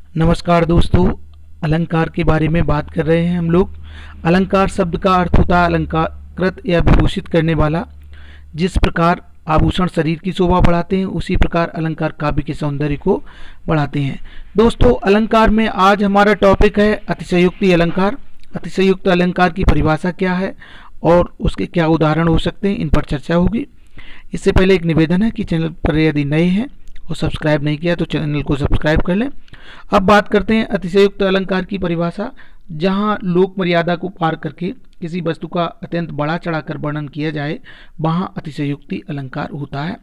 नमस्कार दोस्तों। अलंकार के बारे में बात कर रहे हैं हम लोग। अलंकार शब्द का अर्थ होता है अलंकृत या विभूषित करने वाला। जिस प्रकार आभूषण शरीर की शोभा बढ़ाते हैं, उसी प्रकार अलंकार काव्य के सौंदर्य को बढ़ाते हैं। दोस्तों, अलंकार में आज हमारा टॉपिक है अतिशयोक्ति अलंकार। अतिशयोक्ति अलंकार की परिभाषा क्या है और उसके क्या उदाहरण हो सकते हैं, इन पर चर्चा होगी। इससे पहले एक निवेदन है कि चैनल पर यदि नए हैं और सब्सक्राइब नहीं किया तो चैनल को सब्सक्राइब कर लें। अब बात करते हैं अतिशयोक्ति अलंकार की परिभाषा। जहां लोक मर्यादा को पार करके किसी वस्तु का अत्यंत बढ़ा चढ़ाकर वर्णन किया जाए, वहां अतिशयोक्ति अलंकार होता है।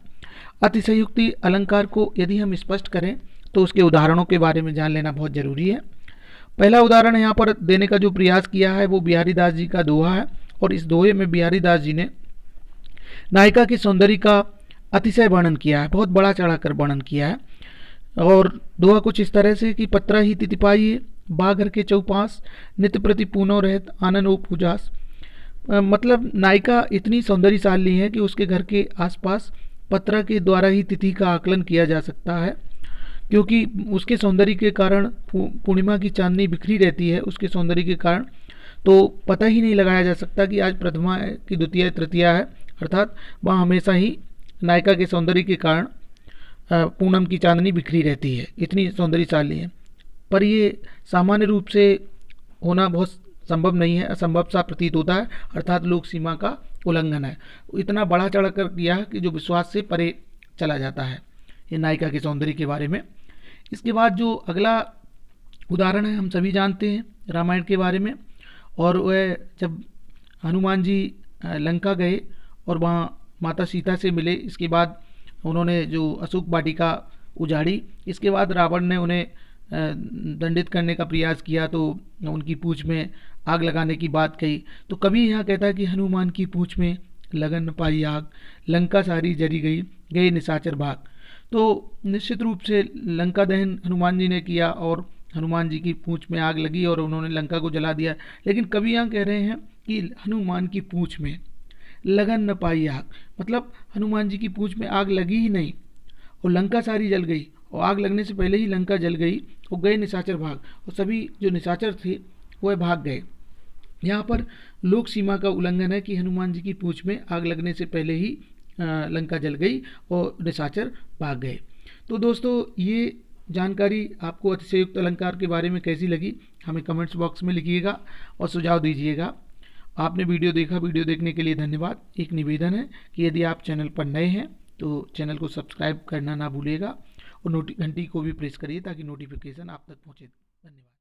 अतिशयोक्ति अलंकार को यदि हम स्पष्ट करें तो उसके उदाहरणों के बारे में जान लेना बहुत जरूरी है। पहला उदाहरण यहाँ पर देने का जो प्रयास किया है वो बिहारी दास जी का दोहा है, और इस दोहे में बिहारी दास जी ने नायिका के सौंदर्य का अतिशय वर्णन किया है, बहुत बड़ा चढ़ाकर वर्णन किया है। और दोहा कुछ इस तरह से कि पत्रा ही तितिपाइए बाघर के चौपास, नित्य प्रति पूनो रहत आनन ओ पूजास। मतलब नायिका इतनी सौंदर्यशाली है कि उसके घर के आसपास पत्रा के द्वारा ही तिथि का आकलन किया जा सकता है, क्योंकि उसके सौंदर्य के कारण पूर्णिमा की चांदनी बिखरी रहती है उसके सौंदर्य के कारण। तो पता ही नहीं लगाया जा सकता कि आज प्रथमा है कि द्वितीय तृतीया है, अर्थात वह हमेशा ही नायिका के सौंदर्य के कारण पूनम की चांदनी बिखरी रहती है, इतनी सौंदर्यशाली है। पर ये सामान्य रूप से होना बहुत संभव नहीं है, असंभव सा प्रतीत होता है, अर्थात लोक सीमा का उल्लंघन है। इतना बढ़ा चढ़ा कर किया है कि जो विश्वास से परे चला जाता है ये नायिका के सौंदर्य के बारे में। इसके बाद जो अगला उदाहरण है हम सभी जानते हैं रामायण के बारे में। और वह जब हनुमान जी लंका गए और वहाँ माता सीता से मिले, इसके बाद उन्होंने जो अशोक वाटिका उजाड़ी, इसके बाद रावण ने उन्हें दंडित करने का प्रयास किया तो उनकी पूंछ में आग लगाने की बात कही। तो कभी यहाँ कहता है कि हनुमान की पूंछ में लगन न पाई आग, लंका सारी जरी गई, गए निशाचर भाग। तो निश्चित रूप से लंका दहन हनुमान जी ने किया और हनुमान जी की पूंछ में आग लगी और उन्होंने लंका को जला दिया। लेकिन कभी यहाँ कह रहे हैं कि हनुमान की पूंछ में लगन न पाई आग, मतलब हनुमान जी की पूंछ में आग लगी ही नहीं और लंका सारी जल गई, और आग लगने से पहले ही लंका जल गई और गए निशाचर भाग, और सभी जो निशाचर थे वह भाग गए। यहाँ पर लोक सीमा का उल्लंघन है कि हनुमान जी की पूंछ में आग लगने से पहले ही लंका जल गई और निशाचर भाग गए। तो दोस्तों, ये जानकारी आपको अतिशयोक्ति अलंकार के बारे में कैसी लगी हमें कमेंट्स बॉक्स में लिखिएगा और सुझाव दीजिएगा। आपने वीडियो देखा, वीडियो देखने के लिए धन्यवाद। एक निवेदन है कि यदि आप चैनल पर नए हैं तो चैनल को सब्सक्राइब करना ना भूलिएगा और घंटी को भी प्रेस करिए ताकि नोटिफिकेशन आप तक पहुंचे। धन्यवाद।